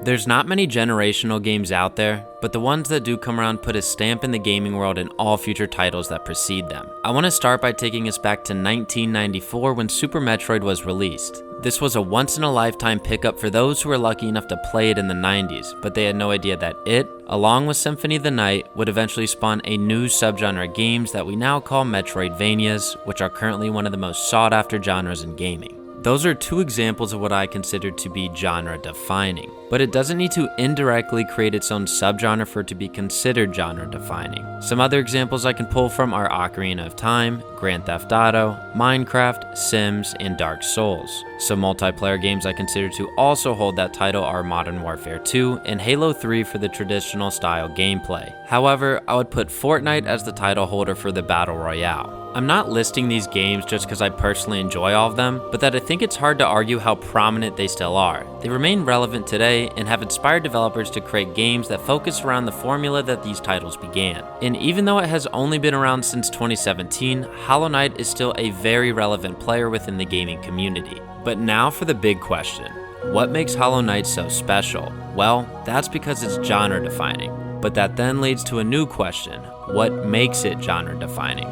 There's not many generational games out there, but the ones that do come around put a stamp in the gaming world in all future titles that precede them. I want to start by taking us back to 1994 when Super Metroid was released. This was a once-in-a-lifetime pickup for those who were lucky enough to play it in the 90s, but they had no idea that it, along with Symphony of the Night, would eventually spawn a new subgenre of games that we now call metroidvanias, which are currently one of the most sought-after genres in gaming. Those are two examples of what I consider to be genre-defining, but it doesn't need to indirectly create its own subgenre for it to be considered genre-defining. Some other examples I can pull from are Ocarina of Time, Grand Theft Auto, Minecraft, Sims, and Dark Souls. Some multiplayer games I consider to also hold that title are Modern Warfare 2 and Halo 3 for the traditional style gameplay. However, I would put Fortnite as the title holder for the Battle Royale. I'm not listing these games just because I personally enjoy all of them, but that I think it's hard to argue how prominent they still are. They remain relevant today and have inspired developers to create games that focus around the formula that these titles began. And even though it has only been around since 2017, Hollow Knight is still a very relevant player within the gaming community. But now for the big question. What makes Hollow Knight so special? Well, that's because it's genre defining. But that then leads to a new question. What makes it genre defining?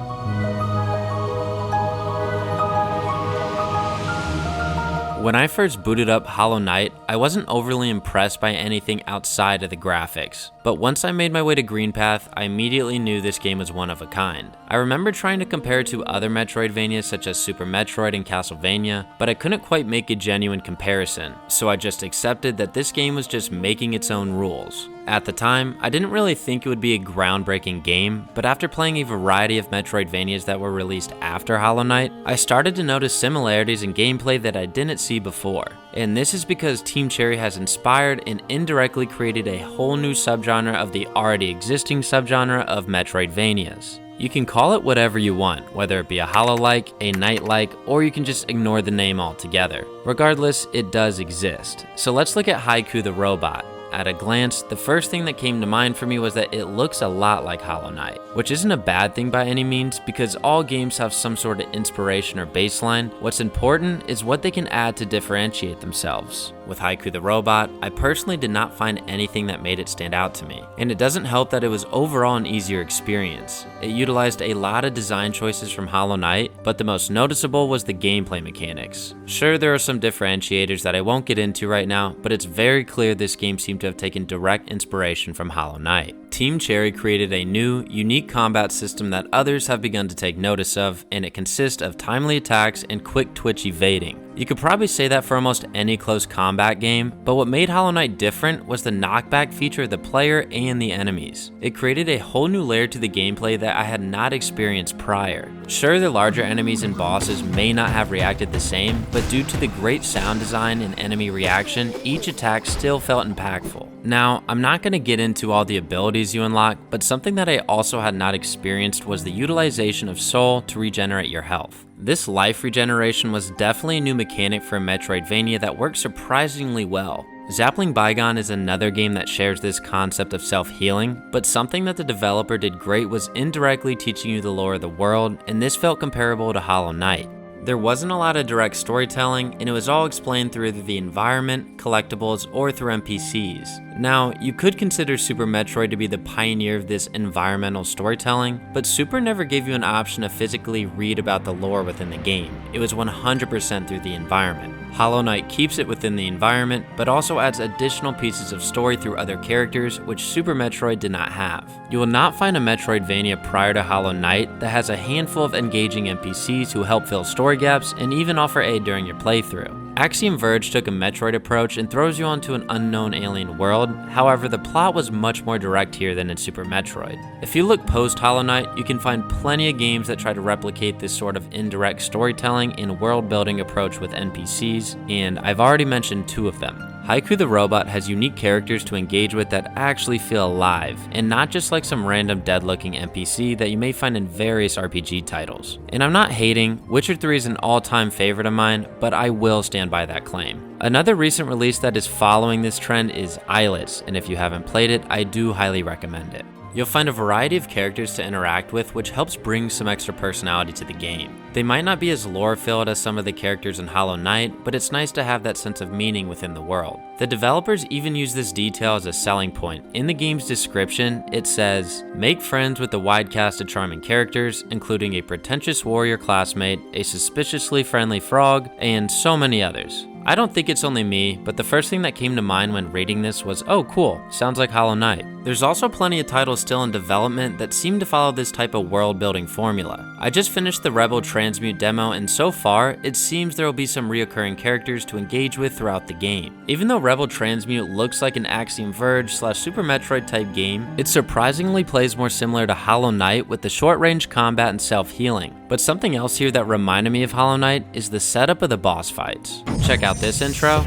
When I first booted up Hollow Knight, I wasn't overly impressed by anything outside of the graphics. But once I made my way to Green Path, I immediately knew this game was one of a kind. I remember trying to compare it to other Metroidvanias such as Super Metroid and Castlevania, but I couldn't quite make a genuine comparison, so I just accepted that this game was just making its own rules. At the time, I didn't really think it would be a groundbreaking game, but after playing a variety of Metroidvanias that were released after Hollow Knight, I started to notice similarities in gameplay that I didn't see before. And this is because Team Cherry has inspired and indirectly created a whole new subgenre of the already existing subgenre of Metroidvanias. You can call it whatever you want, whether it be a Hollow-like, a Knight-like, or you can just ignore the name altogether. Regardless, it does exist. So let's look at Haiku the robot. At a glance, the first thing that came to mind for me was that it looks a lot like Hollow Knight, which isn't a bad thing by any means because all games have some sort of inspiration or baseline. What's important is what they can add to differentiate themselves. With Haiku the robot, I personally did not find anything that made it stand out to me, and it doesn't help that it was overall an easier experience. It utilized a lot of design choices from Hollow Knight, but the most noticeable was the gameplay mechanics. Sure, there are some differentiators that I won't get into right now, but it's very clear this game seemed to have taken direct inspiration from Hollow Knight. Team Cherry created a new, unique combat system that others have begun to take notice of, and it consists of timely attacks and quick twitch evading. You could probably say that for almost any close combat game, but what made Hollow Knight different was the knockback feature of the player and the enemies. It created a whole new layer to the gameplay that I had not experienced prior. Sure, the larger enemies and bosses may not have reacted the same, but due to the great sound design and enemy reaction, each attack still felt impactful. Now, I'm not going to get into all the abilities you unlock, but something that I also had not experienced was the utilization of Soul to regenerate your health. This life regeneration was definitely a new mechanic for a Metroidvania that worked surprisingly well. Zapling Bygone is another game that shares this concept of self-healing, but something that the developer did great was indirectly teaching you the lore of the world, and this felt comparable to Hollow Knight. There wasn't a lot of direct storytelling, and it was all explained through either the environment, collectibles, or through NPCs. Now, you could consider Super Metroid to be the pioneer of this environmental storytelling, but Super never gave you an option to physically read about the lore within the game. It was 100% through the environment. Hollow Knight keeps it within the environment, but also adds additional pieces of story through other characters, which Super Metroid did not have. You will not find a Metroidvania prior to Hollow Knight that has a handful of engaging NPCs who help fill story gaps and even offer aid during your playthrough. Axiom Verge took a Metroid approach and throws you onto an unknown alien world, however the plot was much more direct here than in Super Metroid. If you look post Hollow Knight, you can find plenty of games that try to replicate this sort of indirect storytelling and world building approach with NPCs, and I've already mentioned two of them. Haiku the robot has unique characters to engage with that actually feel alive, and not just like some random dead-looking NPC that you may find in various RPG titles. And I'm not hating, Witcher 3 is an all-time favorite of mine, but I will stand by that claim. Another recent release that is following this trend is Islets, and if you haven't played it, I do highly recommend it. You'll find a variety of characters to interact with, which helps bring some extra personality to the game. They might not be as lore-filled as some of the characters in Hollow Knight, but it's nice to have that sense of meaning within the world. The developers even use this detail as a selling point. In the game's description, it says, "Make friends with a wide cast of charming characters, including a pretentious warrior classmate, a suspiciously friendly frog, and so many others." I don't think it's only me, but the first thing that came to mind when reading this was, oh cool, sounds like Hollow Knight. There's also plenty of titles still in development that seem to follow this type of world building formula. I just finished the Rebel Transmute demo, and so far, it seems there will be some reoccurring characters to engage with throughout the game. Even though Rebel Transmute looks like an Axiom Verge / Super Metroid type game, it surprisingly plays more similar to Hollow Knight with the short range combat and self-healing. But something else here that reminded me of Hollow Knight is the setup of the boss fights. Check out this intro.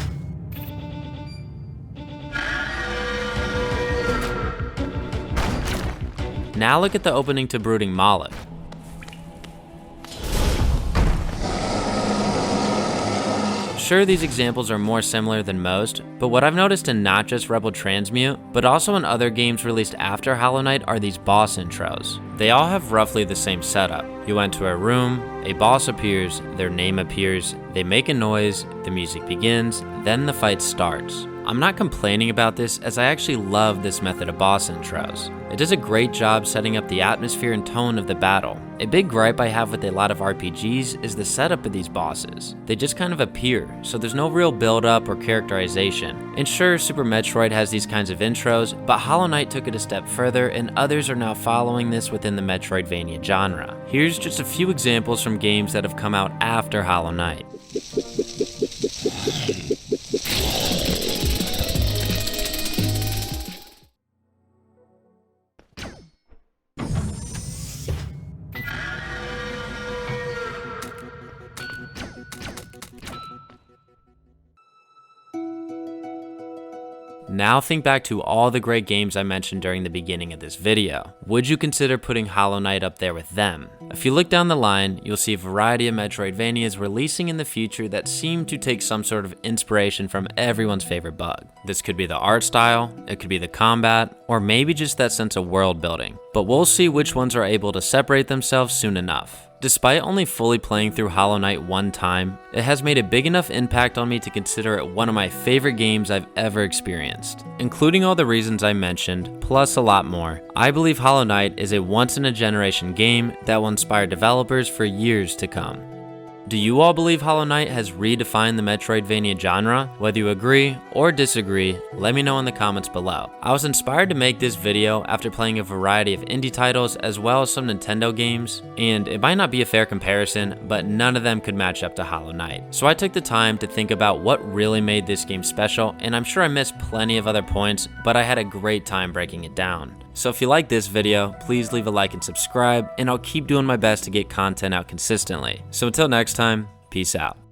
Now look at the opening to Brooding Moloch. Sure, these examples are more similar than most, but what I've noticed in not just Rebel Transmute, but also in other games released after Hollow Knight are these boss intros. They all have roughly the same setup. You enter a room, a boss appears, their name appears, they make a noise, the music begins, then the fight starts. I'm not complaining about this, as I actually love this method of boss intros. It does a great job setting up the atmosphere and tone of the battle. A big gripe I have with a lot of RPGs is the setup of these bosses. They just kind of appear, so there's no real build up or characterization. And sure, Super Metroid has these kinds of intros, but Hollow Knight took it a step further, and others are now following this within the metroidvania genre. Here's just a few examples from games that have come out after Hollow Knight. Now think back to all the great games I mentioned during the beginning of this video. Would you consider putting Hollow Knight up there with them? If you look down the line, you'll see a variety of Metroidvanias releasing in the future that seem to take some sort of inspiration from everyone's favorite bug. This could be the art style, it could be the combat, or maybe just that sense of world building. But we'll see which ones are able to separate themselves soon enough. Despite only fully playing through Hollow Knight one time, it has made a big enough impact on me to consider it one of my favorite games I've ever experienced. Including all the reasons I mentioned, plus a lot more, I believe Hollow Knight is a once-in-a-generation game that will inspire developers for years to come. Do you all believe Hollow Knight has redefined the Metroidvania genre? Whether you agree or disagree, let me know in the comments below. I was inspired to make this video after playing a variety of indie titles as well as some Nintendo games, and it might not be a fair comparison, but none of them could match up to Hollow Knight. So I took the time to think about what really made this game special, and I'm sure I missed plenty of other points, but I had a great time breaking it down. So if you like this video, please leave a like and subscribe, and I'll keep doing my best to get content out consistently. So until next time, peace out.